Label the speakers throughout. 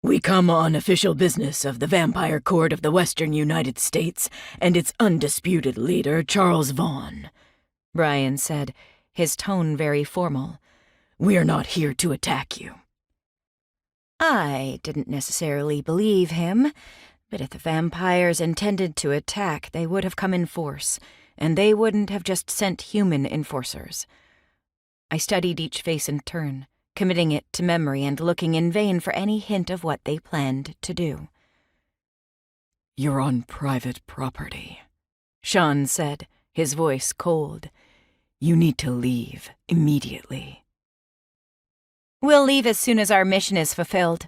Speaker 1: We come on official business of the Vampire Court of the Western United States and its undisputed leader, Charles Vaughn," Brian said, his tone very formal. "We are not here to attack you." I didn't necessarily believe him, but if the vampires intended to attack, they would have come in force, and they wouldn't have just sent human enforcers. I studied each face in turn, committing it to memory and looking in vain for any hint of what they planned to do. "You're on private property," Sean said, his voice cold. "You need to leave immediately." "We'll leave as soon as our mission is fulfilled."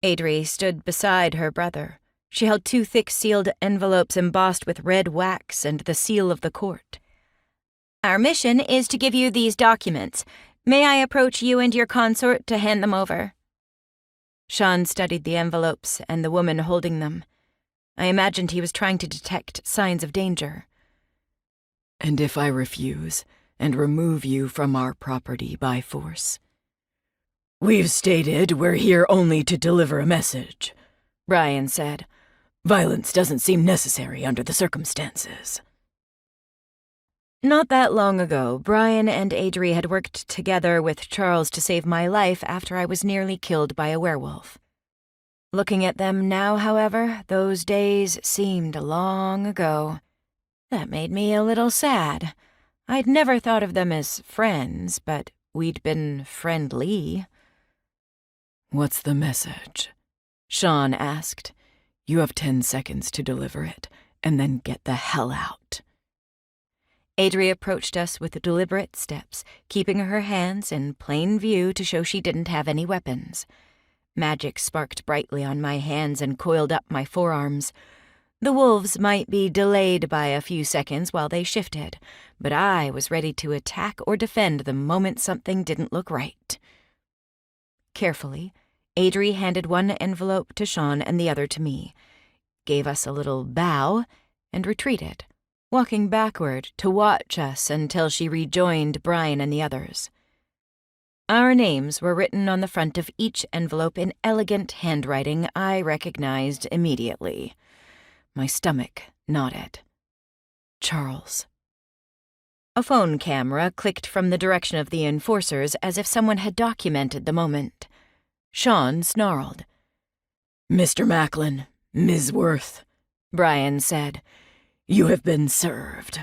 Speaker 1: Adri stood beside her brother. She held 2 thick sealed envelopes embossed with red wax and the seal of the court. "Our mission is to give you these documents. May I approach you and your consort to hand them over?" Sean studied the envelopes and the woman holding them. I imagined he was trying to detect signs of danger. "And if I refuse and remove you from our property by force?" "We've stated we're here only to deliver a message," Brian said. "Violence doesn't seem necessary under the circumstances." Not that long ago, Brian and Adri had worked together with Charles to save my life after I was nearly killed by a werewolf. Looking at them now, however, those days seemed long ago. That made me a little sad. I'd never thought of them as friends, but we'd been friendly. "What's the message?" Sean asked. "You have 10 seconds to deliver it, and then get the hell out." Adri approached us with deliberate steps, keeping her hands in plain view to show she didn't have any weapons. Magic sparked brightly on my hands and coiled up my forearms. The wolves might be delayed by a few seconds while they shifted, but I was ready to attack or defend the moment something didn't look right. Carefully, Adri handed one envelope to Sean and the other to me, gave us a little bow, and retreated, walking backward to watch us until she rejoined Brian and the others. Our names were written on the front of each envelope in elegant handwriting I recognized immediately. My stomach nodded. Charles. A phone camera clicked from the direction of the enforcers as if someone had documented the moment. Sean snarled. "Mr. Macklin, Ms. Worth," Brian said, "you have been served."